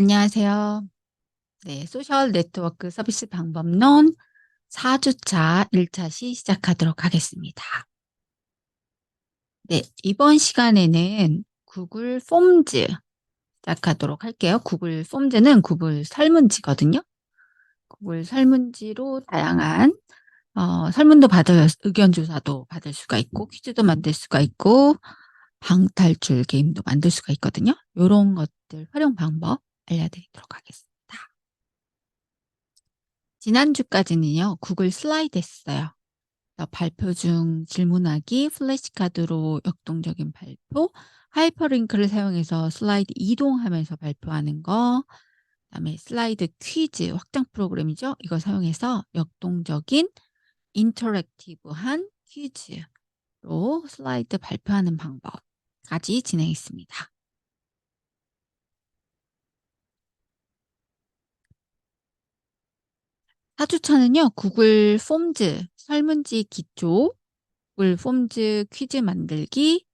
안녕하세요. 네, 소셜 네트워크 서비스 방법론 4주차 1차 시 시작하도록 하겠습니다. 네, 이번 시간에는 구글 폼즈 시작하도록 할게요. 구글 폼즈는 구글 설문지거든요. 구글 설문지로 다양한 설문도 받을 의견 조사도 받을 수가 있고 퀴즈도 만들 수가 있고 방탈출 게임도 만들 수가 있거든요. 요런 것들 활용 방법 알려드리도록 하겠습니다. 지난주까지는요. 구글 슬라이드 했어요. 발표 중 질문하기, 플래시카드로 역동적인 발표, 하이퍼링크를 사용해서 슬라이드 이동하면서 발표하는 거, 그다음에 슬라이드 퀴즈 확장 프로그램이죠. 이거 사용해서 역동적인 인터랙티브한 퀴즈로 슬라이드 발표하는 방법까지 진행했습니다. 4주차는요. 구글 폼즈 설문지 기초, 구글 폼즈 퀴즈 만들기,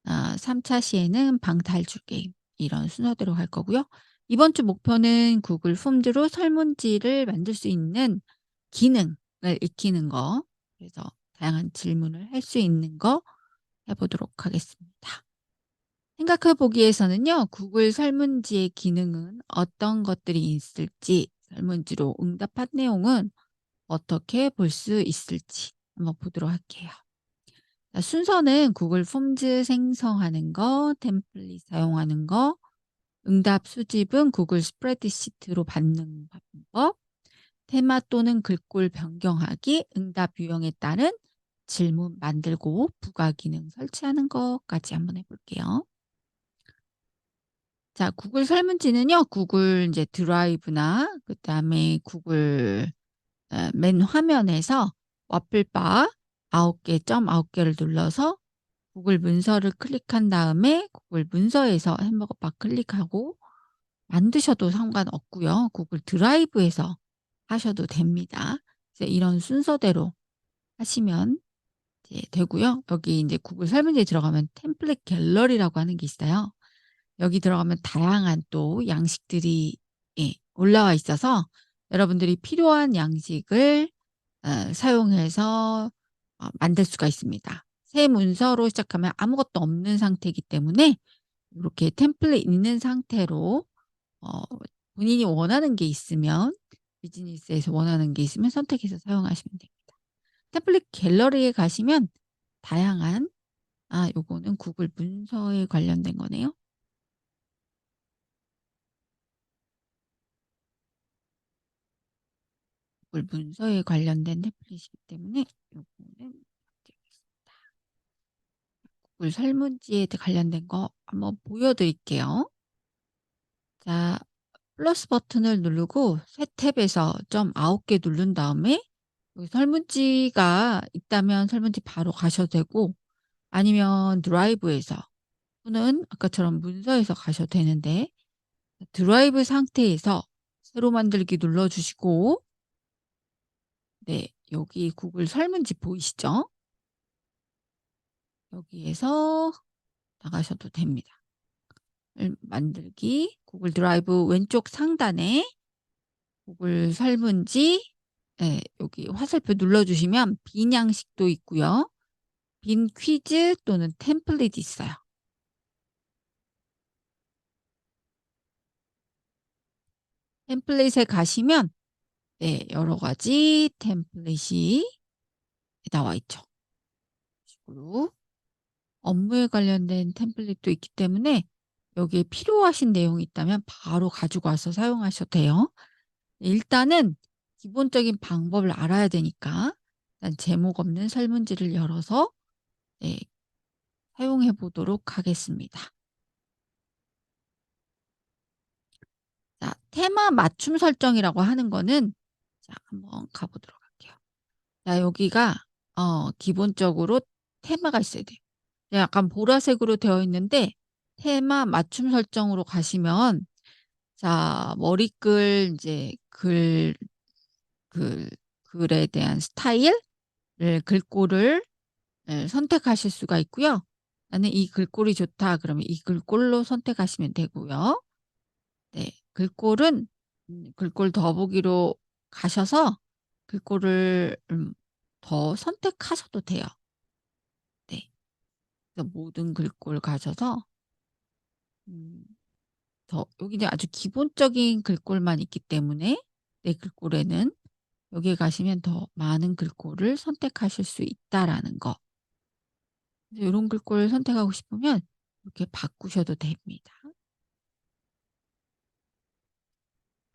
3차 시에는 방탈출 게임 이런 순서대로 갈 거고요. 이번 주 목표는 구글 폼즈로 설문지를 만들 수 있는 기능을 익히는 거. 그래서 다양한 질문을 할 수 있는 거 해 보도록 하겠습니다. 생각해 보기에서는요. 구글 설문지의 기능은 어떤 것들이 있을지, 설문지로 응답한 내용은 어떻게 볼 수 있을지 한번 보도록 할게요. 자, 순서는 구글 폼즈 생성하는 거, 템플릿 사용하는 거, 응답 수집은 구글 스프레드시트로 받는 방법, 테마 또는 글꼴 변경하기, 응답 유형에 따른 질문 만들고 부가 기능 설치하는 것까지 한번 해볼게요. 자, 구글 설문지는요, 구글 이제 드라이브나 그다음에 구글 맨 화면에서 와플바 9개 점 9개를 눌러서 구글 문서를 클릭한 다음에 구글 문서에서 햄버거 바 클릭하고 만드셔도 상관없고요. 구글 드라이브에서 하셔도 됩니다. 그래서 이런 순서대로 하시면 이제 되고요. 여기 이제 구글 설문지에 들어가면 템플릿 갤러리라고 하는 게 있어요. 여기 들어가면 다양한 또 양식들이 올라와 있어서 여러분들이 필요한 양식을 사용해서 만들 수가 있습니다. 새 문서로 시작하면 아무것도 없는 상태이기 때문에 이렇게 템플릿 있는 상태로 어 본인이 원하는 게 있으면 비즈니스에서 원하는 게 있으면 선택해서 사용하시면 됩니다. 템플릿 갤러리에 가시면 다양한 요거는 구글 문서에 관련된 거네요. 구글 문서에 관련된 템플릿이기 때문에 요거는 구글 설문지에 관련된 거 한번 보여 드릴게요. 자, 플러스 버튼을 누르고 새 탭에서 점 9개 누른 다음에 여기 설문지가 있다면 설문지 바로 가셔도 되고 아니면 드라이브에서 또는 아까처럼 문서에서 가셔도 되는데 드라이브 상태에서 새로 만들기 눌러 주시고 네, 여기 구글 설문지 보이시죠? 여기에서 나가셔도 됩니다. 만들기 구글 드라이브 왼쪽 상단에 구글 설문지 여기 화살표 눌러 주시면 빈 양식도 있고요. 빈 퀴즈 또는 템플릿이 있어요. 템플릿에 가시면 네, 여러 가지 템플릿이 나와 있죠. 식으로 업무에 관련된 템플릿도 있기 때문에 여기에 필요하신 내용이 있다면 바로 가지고 와서 사용하셔도 돼요. 일단은 기본적인 방법을 알아야 되니까 일단 제목 없는 설문지를 열어서 네, 사용해 보도록 하겠습니다. 자, 테마 맞춤 설정이라고 하는 거는 자, 한번 가 보도록 할게요. 자, 여기가 기본적으로 테마가 있어야 돼요. 약간 보라색으로 되어 있는데 테마 맞춤 설정으로 가시면 자, 머리글 이제 글 글에 대한 스타일 글꼴을 선택하실 수가 있고요. '나는 이 글꼴이 좋다.' 그러면 이 글꼴로 선택하시면 되고요. 네. 글꼴은 글꼴 더보기로 가셔서 글꼴을 더 선택하셔도 돼요. 네. 그래서 모든 글꼴 가셔서 음 더 여기는 아주 기본적인 글꼴만 있기 때문에 내 글꼴에는 여기에 가시면 더 많은 글꼴을 선택하실 수 있다라는 거. 그래서 요런 글꼴을 선택하고 싶으면 이렇게 바꾸셔도 됩니다.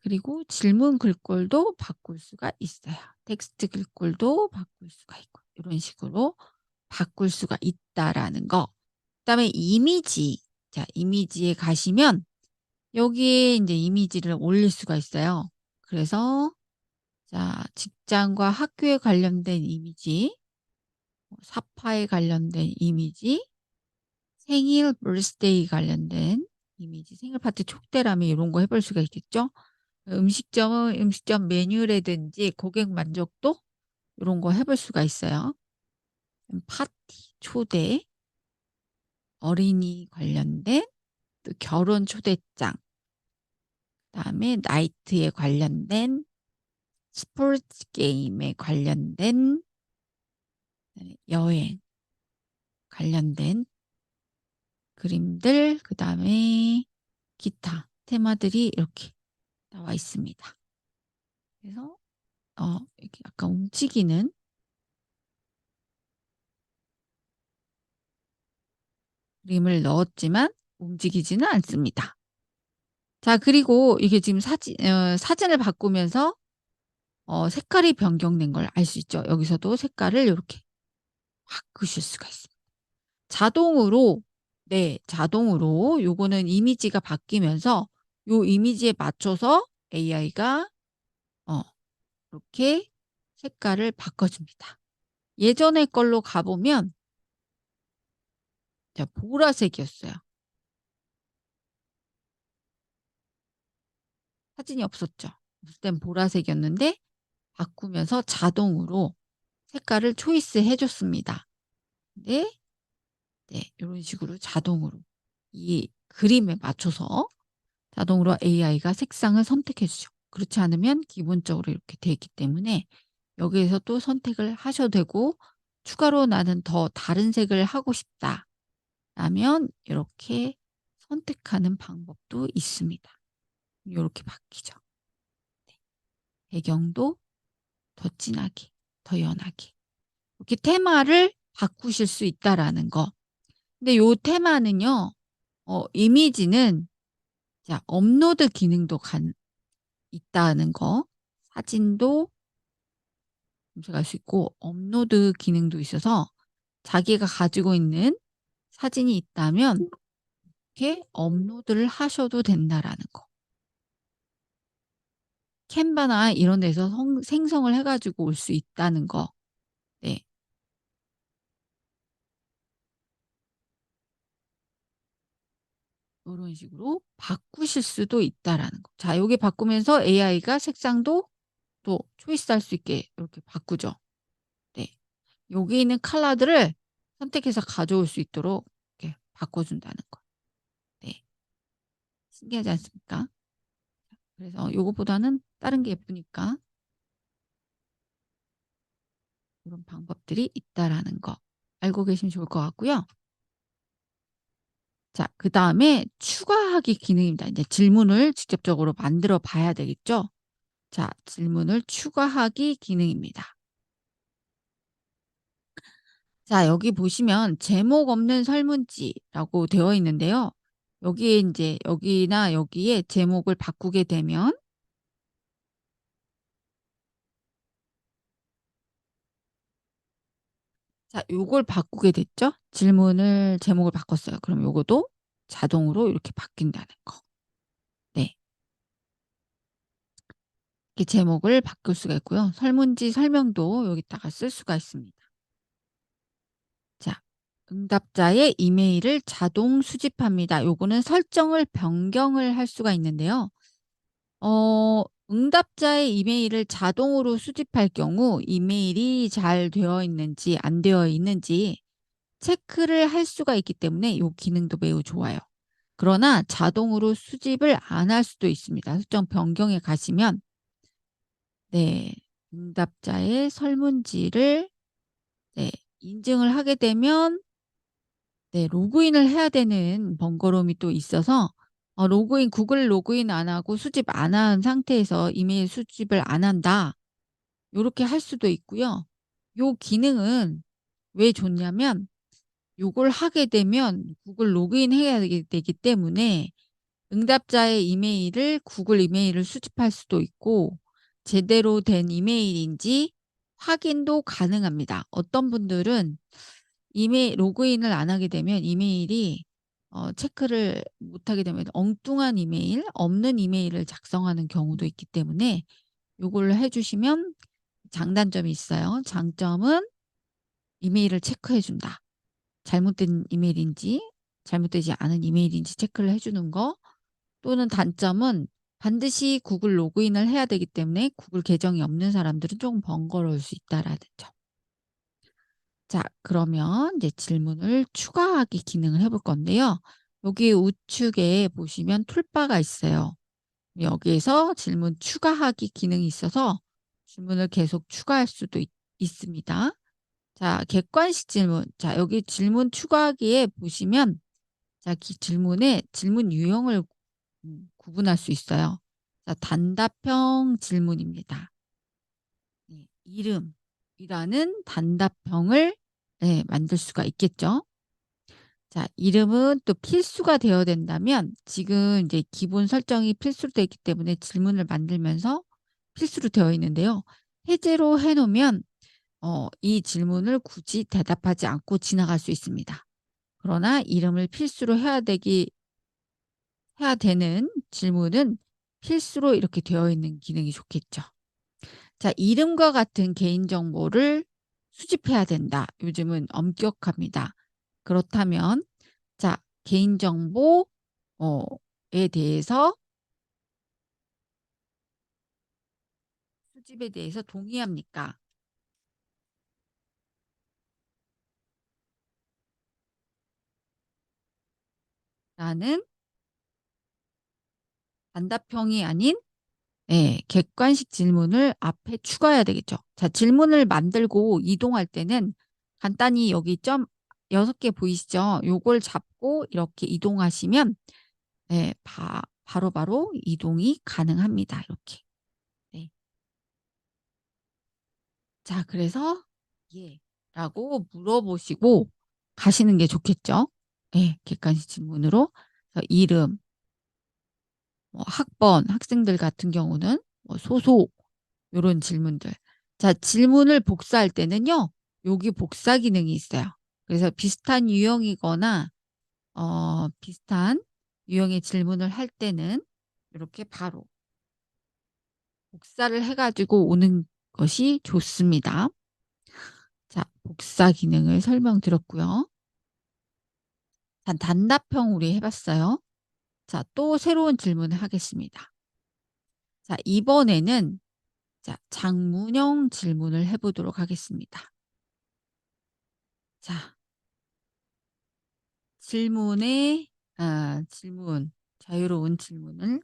그리고 질문 글꼴도 바꿀 수가 있어요. 텍스트 글꼴도 바꿀 수가 있고 이런 식으로 바꿀 수가 있다라는 거. 그다음에 이미지. 자, 이미지에 가시면 여기에 이제 이미지를 올릴 수가 있어요. 그래서 자, 직장과 학교에 관련된 이미지, 사파에 관련된 이미지, 생일 birthday 관련된 이미지, 생일 파티 촉대라면 이런 거 해볼 수가 있겠죠. 음식점은 음식점 메뉴라든지 고객 만족도 이런 거 해볼 수가 있어요. 파티 초대, 어린이 관련된 또 결혼 초대장, 그다음에 나이트에 관련된 스포츠 게임에 관련된 여행 관련된 그림들, 그다음에 기타 테마들이 이렇게 나와 있습니다. 그래서 이렇게 약간 움직이는 그림을 넣었지만 움직이지는 않습니다. 자, 그리고 이게 지금 사진을 바꾸면서 색깔이 변경된 걸 알 수 있죠. 여기서도 색깔을 요렇게 바꾸실 수가 있습니다. 자동으로, 네, 자동으로 요거는 이미지가 바뀌면서 요 이미지에 맞춰서 AI가 어 이렇게 색깔을 바꿔줍니다. 예전의 걸로 가보면 자, 보라색이었어요. 사진이 없었죠. 없을 땐 보라색이었는데 바꾸면서 자동으로 색깔을 초이스해 줬습니다. 네. 네. 요런 식으로 자동으로 이 그림에 맞춰서 자동으로 AI가 색상을 선택해 주죠. 그렇지 않으면 기본적으로 이렇게 돼 있기 때문에 여기에서 또 선택을 하셔도 되고 추가로 '나는 더 다른 색을 하고 싶다.' 라면 이렇게 선택하는 방법도 있습니다. 요렇게 바뀌죠. 네. 배경도 더 진하게, 더 연하게. 이렇게 테마를 바꾸실 수 있다라는 거. 근데 요 테마는요. 이미지는 자, 업로드 기능도 있다는 거. 사진도 검색할 수 있고 업로드 기능도 있어서 자기가 가지고 있는 사진이 있다면 이렇게 업로드를 하셔도 된다라는 거. 캔바나 이런 데서 생성을 해 가지고 올 수 있다는 거. 네. 요런 식으로 바꾸실 수도 있다라는 거. 자, 요게 바꾸면서 AI가 색상도 또 초이스할 수 있게 이렇게 바꾸죠. 네. 여기 있는 컬러들을 선택해서 가져올 수 있도록 이렇게 바꿔준다는 거. 네. 신기하지 않습니까? 그래서 요것보다는 다른 게 예쁘니까 이런 방법들이 있다라는 거 알고 계시면 좋을 것 같고요. 자, 그다음에 추가하기 기능입니다. 이제 질문을 직접적으로 만들어 봐야 되겠죠. 자, 질문을 추가하기 기능입니다. 자, 여기 보시면 제목 없는 설문지라고 되어 있는데요. 여기에 이제 여기나 여기에 제목을 바꾸게 되면 자, 요걸 바꾸게 됐죠. 질문을 제목을 바꿨어요. 그럼 요것도 자동으로 이렇게 바뀐다는 거. 네. 이렇게 제목을 바꿀 수가 있고요. 설문지 설명도 여기다가 쓸 수가 있습니다. 자, 응답자의 이메일을 자동 수집합니다. 요거는 설정을 변경을 할 수가 있는데요. 응답자의 이메일을 자동으로 수집할 경우 이메일이 잘 되어 있는지 안 되어 있는지 체크를 할 수가 있기 때문에 요 기능도 매우 좋아요. 그러나 자동으로 수집을 안 할 수도 있습니다. 설정 변경에 가시면 네, 응답자의 설문지를 네, 인증을 하게 되면 네, 로그인을 해야 되는 번거로움이 또 있어서 구글 로그인 안 하고 수집 안 한 상태에서 이메일 수집을 안 한다. 요렇게 할 수도 있고요. 요 기능은 왜 좋냐면 요걸 하게 되면 구글 로그인해야 되기 때문에 응답자의 이메일을 구글 이메일을 수집할 수도 있고 제대로 된 이메일인지 확인도 가능합니다. 어떤 분들은 이메일 로그인을 안 하게 되면 이메일이 체크를 못 하게 되면 엉뚱한 이메일, 없는 이메일을 작성하는 경우도 있기 때문에 요걸 해 주시면 장단점이 있어요. 장점은 이메일을 체크해 준다. 잘못된 이메일인지 잘못되지 않은 이메일인지 체크를 해 주는 거. 또는 단점은 반드시 구글 로그인을 해야 되기 때문에 구글 계정이 없는 사람들은 좀 번거로울 수 있다라는 점. 자, 그러면 이제 질문을 추가하기 기능을 해볼 건데요. 여기 우측에 보시면 툴바가 있어요. 여기에서 질문 추가하기 기능이 있어서 질문을 계속 추가할 수도 있습니다. 자, 객관식 질문. 자, 여기 질문 추가하기에 보시면 자, 질문의 질문 유형을 구분할 수 있어요. 자, 단답형 질문입니다. 네, 이름이라는 단답형을 네, 만들 수가 있겠죠. 자, 이름은 또 필수가 되어야 된다면 지금 이제 기본 설정이 필수로 되어 있기 때문에 질문을 만들면서 필수로 되어 있는데요. 해제로 해놓으면 이 질문을 굳이 대답하지 않고 지나갈 수 있습니다. 그러나 이름을 필수로 해야 되는 질문은 필수로 이렇게 되어 있는 기능이 좋겠죠. 자, 이름과 같은 개인정보를 수집해야 된다. 요즘은 엄격합니다. 그렇다면 자, 개인정보 에 대해서 수집에 대해서 동의합니까? 라는 단답형이 아닌 객관식 질문을 앞에 추가해야 되겠죠. 자, 질문을 만들고 이동할 때는 간단히 여기 점 6개 보이시죠? 요걸 잡고 이렇게 이동하시면 바로바로 이동이 가능합니다. 이렇게. 네. 자, 그래서 예 라고 물어보시고 가시는 게 좋겠죠. 객관식 질문으로. 이름, 뭐 학번, 학생들 같은 경우는 뭐 소속 요런 질문들. 자, 질문을 복사할 때는요. 여기 복사 기능이 있어요. 그래서 비슷한 유형이거나 비슷한 유형의 질문을 할 때는 이렇게 바로 복사를 해 가지고 오는 것이 좋습니다. 자, 복사 기능을 설명드렸고요. 자, 단답형 우리 해 봤어요. 자, 또 새로운 질문을 하겠습니다. 자, 이번에는 자, 장문형 질문을 해 보도록 하겠습니다. 자, 질문 자유로운 질문을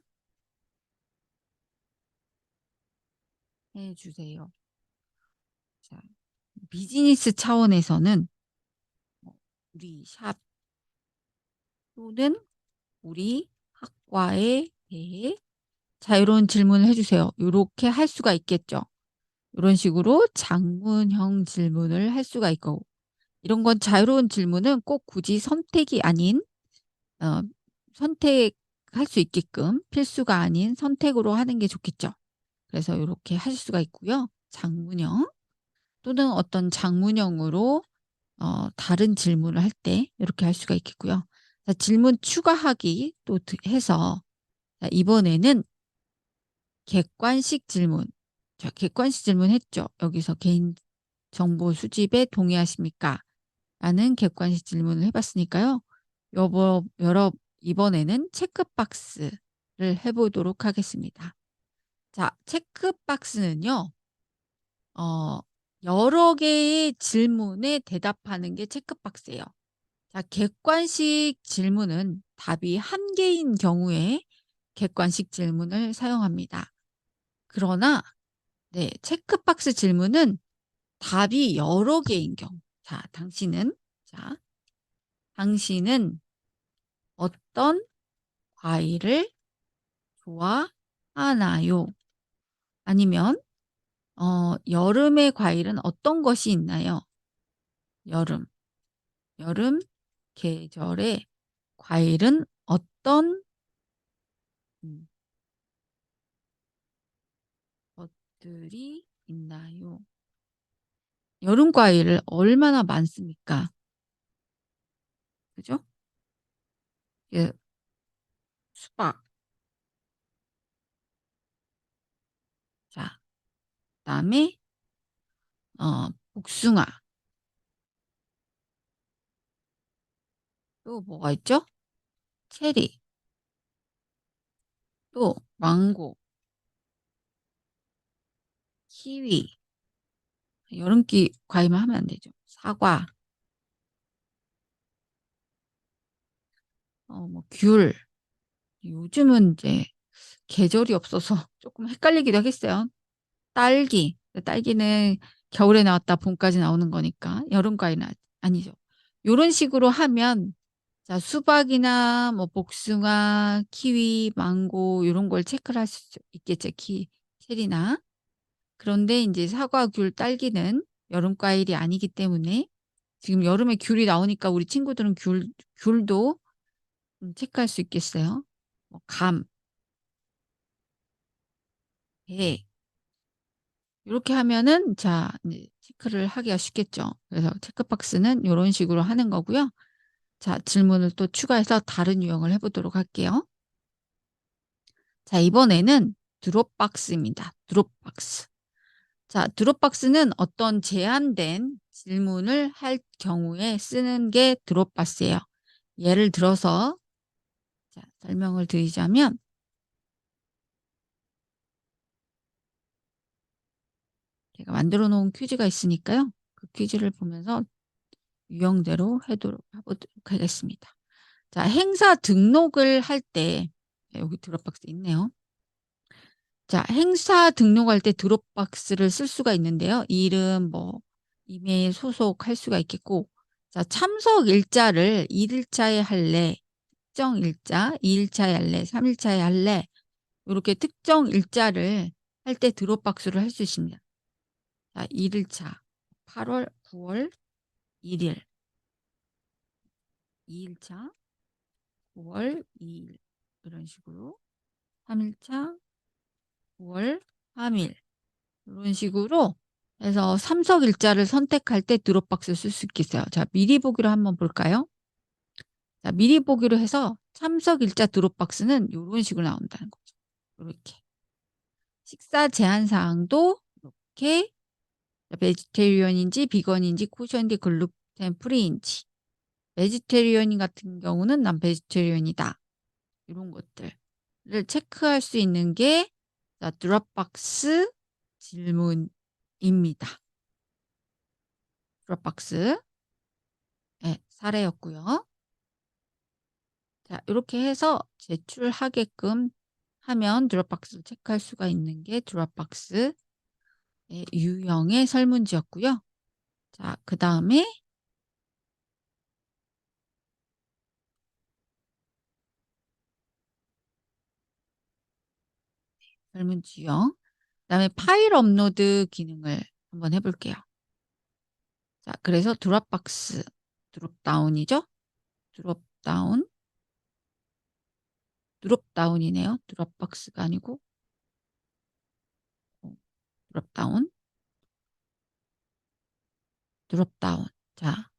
해 주세요. 자, 비즈니스 차원에서는 우리 샵 또는 우리 학과에 대해 자유로운 질문을 해 주세요. 요렇게 할 수가 있겠죠. 요런 식으로 장문형 질문을 할 수가 있고 이런 건 자유로운 질문은 꼭 굳이 선택이 아닌 어 선택할 수 있게끔 필수가 아닌 선택으로 하는 게 좋겠죠. 그래서 요렇게 하실 수가 있고요. 장문형 또는 어떤 장문형으로 다른 질문을 할 때 이렇게 할 수가 있겠고요. 자, 질문 추가하기 또 해서 자, 이번에는 객관식 질문. 자, 객관식 질문 했죠. 여기서 개인 정보 수집에 동의하십니까? 라는 객관식 질문을 해 봤으니까요. 이번에는 체크박스를 해 보도록 하겠습니다. 자, 체크박스는요. 어 여러 개의 질문에 대답하는 게 체크박스예요. 자, 객관식 질문은 답이 한 개인 경우에 객관식 질문을 사용합니다. 그러나 네, 체크박스 질문은 답이 여러 개인 경우. 자, 자, 당신은 어떤 과일을 좋아하나요? 아니면 여름의 과일은 어떤 것이 있나요? 여름. 여름 계절의 과일은 어떤 음, 것들이 있나요? 여름 과일을 얼마나 많습니까? 그죠? 예, 수박. 자, 그다음에 복숭아. 또 뭐가 있죠? 체리. 또 망고, 키위. 여름기 과일만 하면 안 되죠. 사과, 뭐 귤. 요즘은 이제 계절이 없어서 조금 헷갈리기도 하겠어요. 딸기. 딸기는 겨울에 나왔다 봄까지 나오는 거니까 여름 과일은 아니죠. 요런 식으로 하면 자, 수박이나 뭐 복숭아, 키위, 망고 요런 걸 체크를 할 수 있겠죠. 체리나. 그런데 인제 사과, 귤, 딸기는 여름 과일이 아니기 때문에 지금 여름에 귤이 나오니까 우리 친구들은 귤도 체크할 수 있겠어요. 뭐 감, 배 요렇게 하면은 자 이제 체크를 하기가 쉽겠죠. 그래서 체크 박스는 요런 식으로 하는 거고요. 자, 질문을 또 추가해서 다른 유형을 해 보도록 할게요. 자, 이번에는 드롭박스입니다. 드롭박스. 자, 드롭박스는 어떤 제한된 질문을 할 경우에 쓰는 게 드롭박스예요. 예를 들어서 자, 설명을 드리자면 제가 만들어 놓은 퀴즈가 있으니까요. 그 퀴즈를 보면서 유형대로 해보도록 하겠습니다. 자, 행사 등록을 할 때 여기 드롭박스 있네요. 자, 행사 등록할 때 드롭박스를 쓸 수가 있는데요. 이름, 뭐 이메일 소속할 수가 있겠고 자, 참석 일자를 1일차에 할래, 특정 일자, 2일차에 할래, 3일차에 할래 요렇게 특정 일자를 할 때 드롭박스를 할 수 있습니다. 자, 1일차 8월, 9월 1일, 2일차 9월 2일 이런 식으로 3일차 9월 3일 이런 식으로 해서 참석 일자를 선택할 때 드롭박스 쓸 수 있겠어요. 자, 미리 보기로 한번 볼까요? 자, 미리 보기로 해서 참석 일자 드롭박스는 이런 식으로 나온다는 거죠. 이렇게 식사 제한 사항도 이렇게 베지테리언인지 비건인지 코션인지 글루텐 프리인지 베지테리언인 같은 경우는 난 베지테리언이다. 이런 것들을 체크할 수 있는 게 자, 드롭박스 질문입니다. 드롭박스 네, 사례였고요. 자, 이렇게 해서 제출하게끔 하면 드롭박스를 체크할 수가 있는 게 드롭박스 유형의 설문지였고요. 자, 그 다음에 설문지 유형 그다음에 파일 업로드 기능을 한번 해볼게요. 자, 그래서 드롭박스 드롭다운이죠. 드롭다운 드롭다운이네요. 드롭박스가 아니고 드롭다운 드롭다운. 자,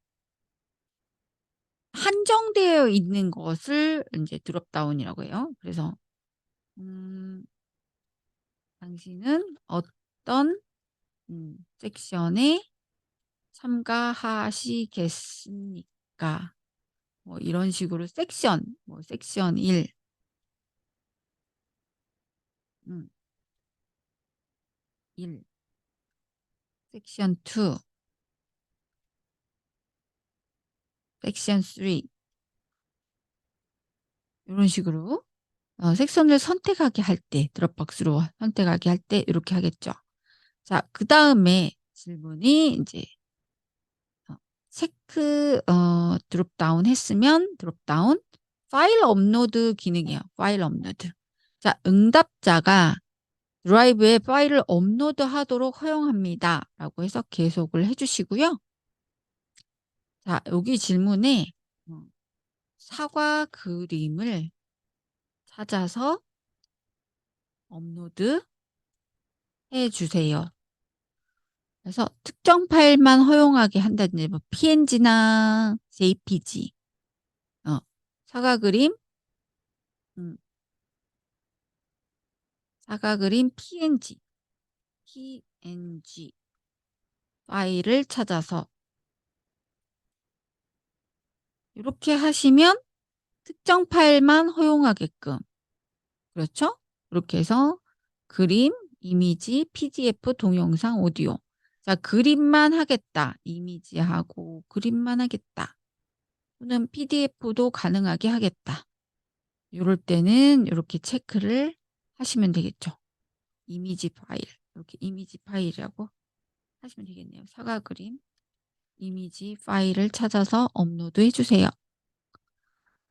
한정되어 있는 것을 이제 드롭다운이라고 해요. 그래서 당신은 어떤 섹션에 참가하시겠습니까? 뭐 이런 식으로 섹션, 뭐 섹션 1, 음, 1, 섹션 2, 섹션 3 요런 식으로 섹션을 선택하게 할 때 드롭박스로 선택하게 할 때 이렇게 하겠죠. 자, 그다음에 질문이 인제 체크 드롭다운 했으면 드롭다운 파일 업로드 기능이에요. 파일 업로드. 자, 응답자가 드라이브에 파일을 업로드하도록 허용합니다라고 해서 계속을 해 주시고요. 자, 여기 질문에 사과 그림을 찾아서 업로드해 주세요. 그래서 특정 파일만 허용하게 한다든지 뭐 PNG나 JPG 사과 그림 사과 그림 PNG 파일을 찾아서 이렇게 하시면 특정 파일만 허용하게끔 그렇죠? 이렇게 해서 그림, 이미지, PDF, 동영상, 오디오. 자, 그림만 하겠다. 이미지하고 그림만 하겠다. 또는 PDF도 가능하게 하겠다. 요럴 때는 이렇게 체크를 하시면 되겠죠. 이미지 파일. 이렇게 이미지 파일이라고 하시면 되겠네요. 사과 그림, 이미지 파일을 찾아서 업로드해 주세요.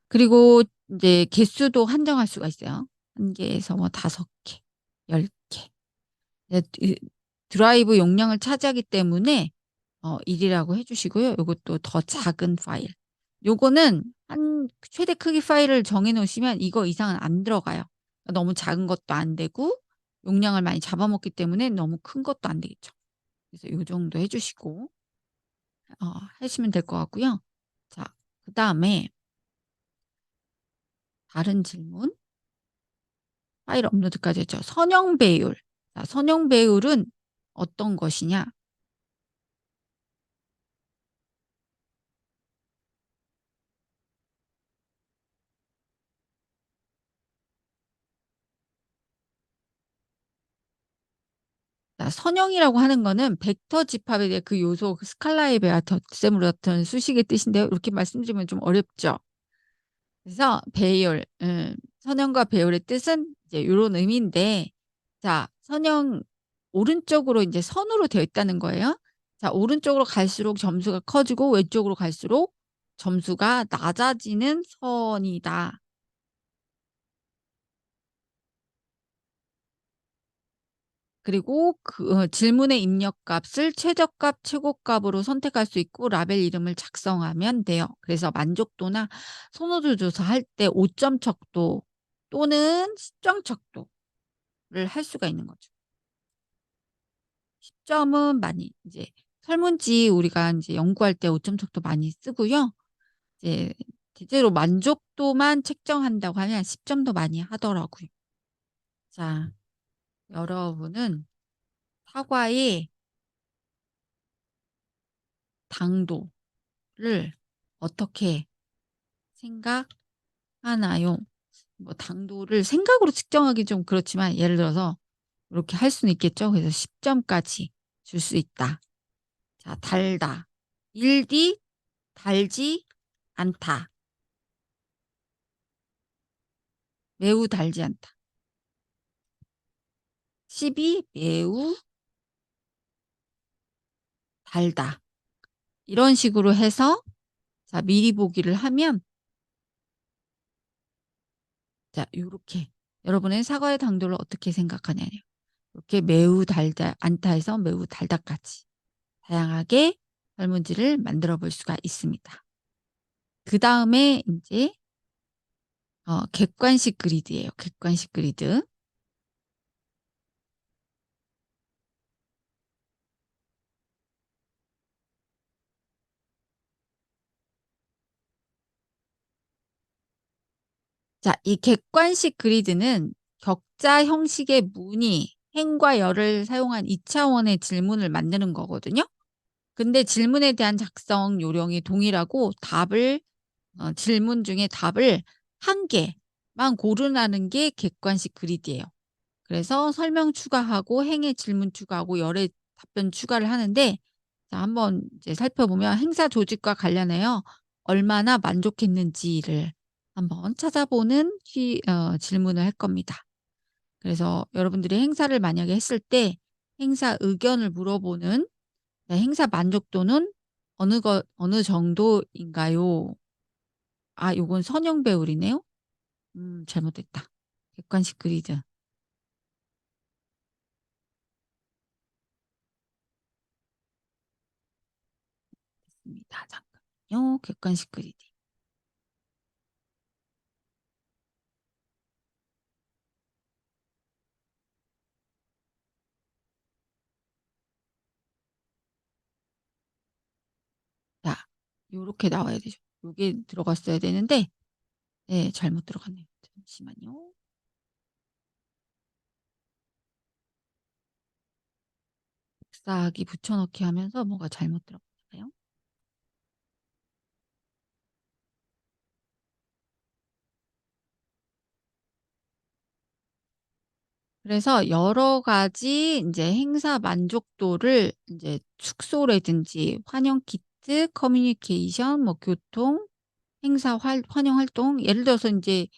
그리고 이제 개수도 한정할 수가 있어요. 1 개에서 뭐 5 개, 10 개. 드라이브 용량을 차지하기 때문에 1 이라고 해 주시고요. 요것도 더 작은 파일. 요거는 한 최대 크기 파일을 정해 놓으시면 이거 이상은 안 들어가요. 너무 작은 것도 안 되고 용량을 많이 잡아먹기 때문에 너무 큰 것도 안 되겠죠. 그래서 요 정도 해 주시고 하시면 될 것 같고요. 자, 그다음에 다른 질문. 파일 업로드까지 했죠. 선형 배율. 자, 선형 배율은 어떤 것이냐? 자, 선형이라고 하는 거는 벡터 집합에 대해 그 요소 스칼라의 배와 덧셈으로 나타나는 수식의 뜻인데요. 이렇게 말씀드리면 좀 어렵죠. 그래서 배율, 선형과 배율의 뜻은 이제 요런 의미인데 자, 선형 오른쪽으로 인제 선으로 되어 있다는 거예요. 자, 오른쪽으로 갈수록 점수가 커지고 왼쪽으로 갈수록 점수가 낮아지는 선이다. 그리고 질문의 입력값을 최저값, 최고값으로 선택할 수 있고 라벨 이름을 작성하면 돼요. 그래서 만족도나 선호도 조사할 때 5점 척도 또는 10점 척도를 할 수가 있는 거죠. 10 점은 많이 이제 설문지 우리가 인제 연구할 때 5점 척도 많이 쓰고요. 이제 대체로 만족도만 책정한다고 하면 10 점도 많이 하더라고요. 자, 여러분은 사과의 당도를 어떻게 생각하나요? 뭐 당도를 생각으로 측정하기 좀 그렇지만 예를 들어서 이렇게 할 수는 있겠죠. 그래서 10 점까지 줄 수 있다. 자, 달다. 1디 달지 않다. 매우 달지 않다. 10이 매우 달다. 이런 식으로 해서 자, 미리 보기를 하면 자, 요렇게 여러분의 사과의 당도를 어떻게 생각하냐요. 이렇게 매우 달다 않다 해서 매우 달다까지 다양하게 설문지를 만들어 볼 수가 있습니다. 그다음에 인제 객관식 그리드예요. 객관식 그리드. 자, 이 객관식 그리드는 격자 형식의 무늬, 행과 열을 사용한 2 차원의 질문을 만드는 거거든요. 근데 질문에 대한 작성 요령이 동일하고 답을 질문 중에 답을 1 개만 고르라는 게 객관식 그리드예요. 그래서 설명 추가하고 행에 질문 추가하고 열에 답변 추가를 하는데 자, 한번 이제 살펴보면 행사 조직과 관련해요. 얼마나 만족했는지를 한번 찾아보는 질문을 할 겁니다. 그래서 여러분들이 행사를 만약에 했을 때 행사 의견을 물어보는, 네, 행사 만족도는 어느 정도인가요? 아, 요건 선형 배울이네요. 잘못됐다. 객관식 그리드. 입니다. 잠깐만요. 객관식 그리드. 자, 요렇게 나와야 되죠. 요게 들어갔어야 되는데, 네, 잘못 들어갔네요. 잠시만요. 복사하기, 붙여넣기 하면서 뭐가 잘못 들어갔나요? 그래서 여러 가지 인제 행사 만족도를 인제 숙소라든지 환영 키트, 커뮤니케이션, 뭐 교통, 행사 환영 활동, 예를 들어서 인제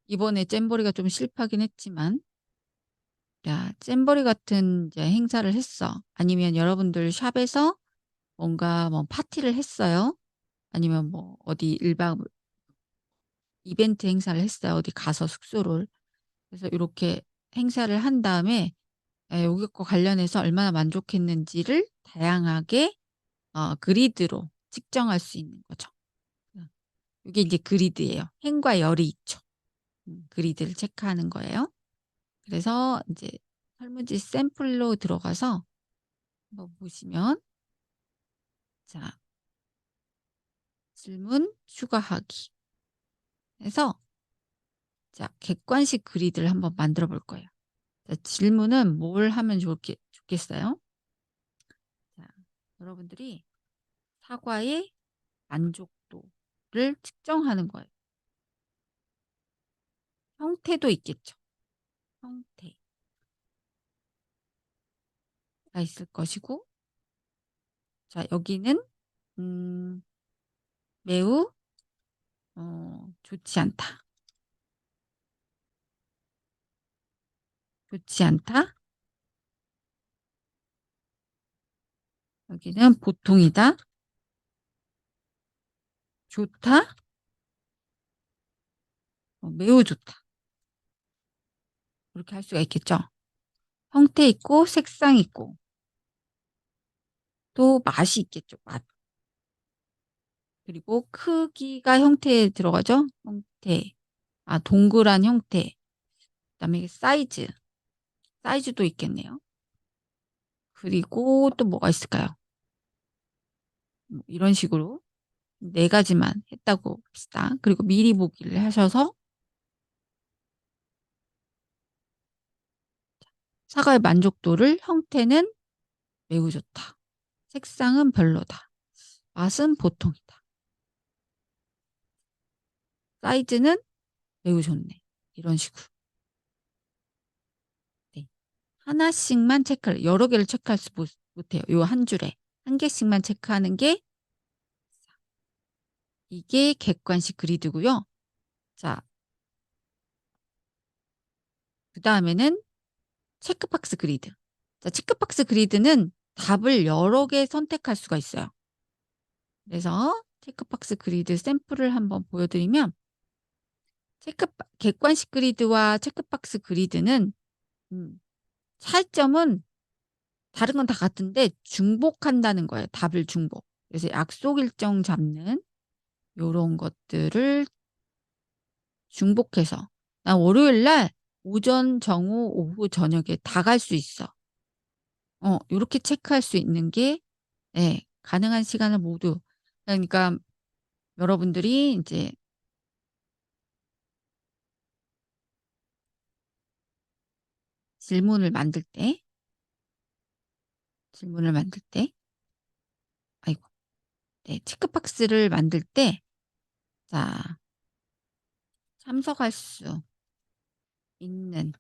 이번에 잼버리가 좀 실패하긴 했지만, 야, 잼버리 같은 이제 행사를 했어. 아니면 여러분들 샵에서 뭔가 뭐 파티를 했어요. 아니면 뭐 어디 1박 이벤트 행사를 했어요, 어디 가서 숙소를. 그래서 요렇게 행사를 한 다음에 요것과 관련해서 얼마나 만족했는지를 다양하게 그리드로 측정할 수 있는 거죠. 음. 요게 이제 그리드예요. 행과 열이 있죠. 그리드를 체크하는 거예요. 그래서 인제 설문지 샘플로 들어가서 한번 보시면, 자, 질문 추가하기 해서, 자, 객관식 그리드를 한번 만들어 볼 거예요. 자, 질문은 뭘 하면 좋겠어요? 자, 여러분들이 사과의 만족도를 측정하는 거예요. 형태도 있겠죠. 형태가 있을 것이고, 자, 여기는 음 매우 좋지 않다. 좋지 않다. 여기는 보통이다. 좋다. 매우 좋다. 그렇게 할 수가 있겠죠. 형태 있고 색상 있고 또 맛이 있겠죠, 맛. 그리고 크기가 형태에 들어가죠. 형태. 아, 동그란 형태. 그다음에 사이즈. 사이즈도 있겠네요. 그리고 또 뭐가 있을까요? 뭐 이런 식으로 네 가지만 했다고 합시다. 그리고 미리 보기를 하셔서 사과의 만족도를, 형태는 매우 좋다. 색상은 별로다. 맛은 보통이다. 사이즈는 매우 좋네. 이런 식으로. 네. 하나씩만 체크를, 여러 개를 체크할 수 못해요. 요 한 줄에. 한 개씩만 체크하는 게 이게 객관식 그리드고요. 자, 그다음에는 체크박스 그리드. 자, 체크박스 그리드는 답을 여러 개 선택할 수가 있어요. 그래서 체크박스 그리드 샘플을 한번 보여드리면, 객관식 그리드와 체크박스 그리드는 차이점은 다른 건 다 같은데 중복한다는 거예요. 답을 중복. 그래서 약속 일정 잡는 요런 것들을 중복해서 나 월요일 날 오전, 정오, 오후, 저녁에 다 갈 수 있어. 요렇게 체크할 수 있는 게, 네, 가능한 시간을 모두, 그러니까 여러분들이 인제 질문을 만들 때 아이고. 네, 체크박스를 만들 때, 자, 참석할 수 있는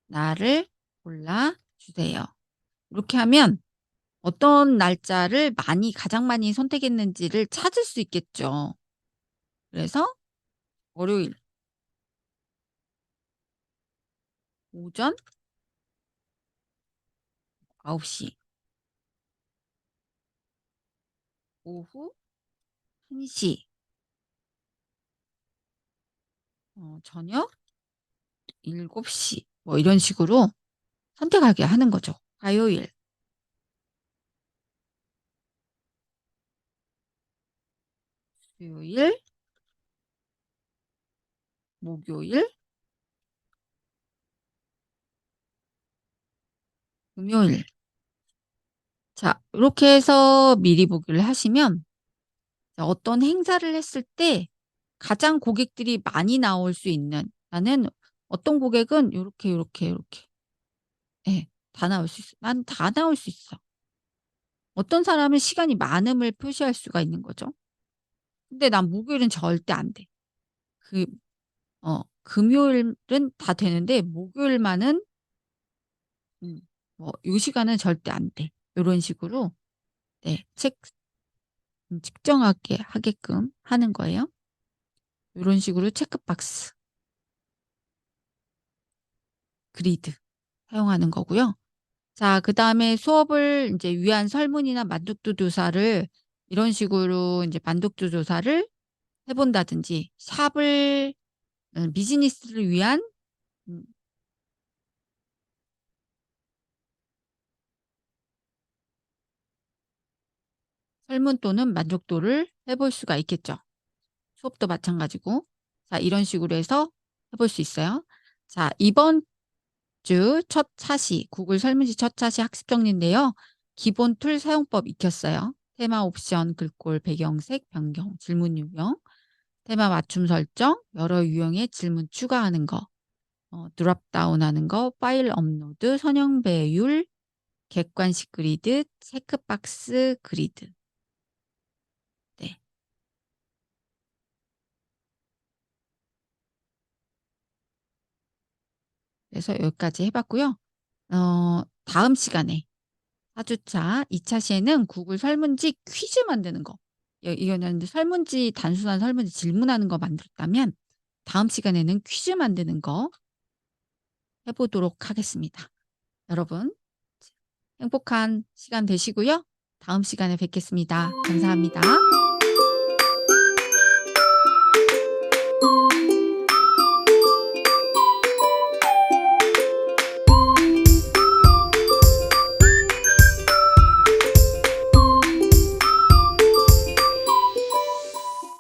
날을 골라 주세요. 이렇게 하면 어떤 날짜를 가장 많이 선택했는지를 찾을 수 있겠죠. 그래서 월요일 오전 9시, 오후 1시, 저녁 7시 뭐 이런 식으로 선택하게 하는 거죠. 화요일, 수요일, 목요일, 금요일. 자, 이렇게 해서 미리 보기를 하시면 어떤 행사를 했을 때 가장 고객들이 많이 나올 수 있는, 나는 어떤 고객은 요렇게, 요렇게, 요렇게, 예, 다 나올 수 있어. 난 다 나올 수 있어. 어떤 사람은 시간이 많음을 표시할 수가 있는 거죠. 근데 난 목요일은 절대 안 돼. 그 금요일은 다 되는데 목요일만은 음 요 시간은 절대 안 돼. 요런 식으로 네 측정하게 하게끔 하는 거예요. 요런 식으로 체크박스, 그리드 사용하는 거고요. 자, 그다음에 수업을 인제 위한 설문이나 만족도 조사를 이런 식으로 인제 만족도 조사를 해 본다든지, 샵을 비즈니스를 위한 음 설문 또는 만족도를 해볼 수가 있겠죠. 수업도 마찬가지고. 자, 이런 식으로 해서 해볼 수 있어요. 자, 이번 주 첫 차시, 구글 설문지 첫 차시 학습 정리인데요. 기본 툴 사용법 익혔어요. 테마 옵션, 글꼴, 배경색 변경, 질문 유형, 테마 맞춤 설정, 여러 유형의 질문 추가하는 거, 드롭 다운하는 거, 파일 업로드, 선형 배율, 객관식 그리드, 체크박스 그리드. 네. 그래서 여기까지 해 봤고요. 다음 시간에 4 주차 2차 시에는 구글 설문지 퀴즈 만드는 거. 이거는 이제 설문지, 단순한 설문지 질문하는 거 만들었다면 다음 시간에는 퀴즈 만드는 거 해 보도록 하겠습니다. 여러분 행복한 시간 되시고요. 다음 시간에 뵙겠습니다. 감사합니다.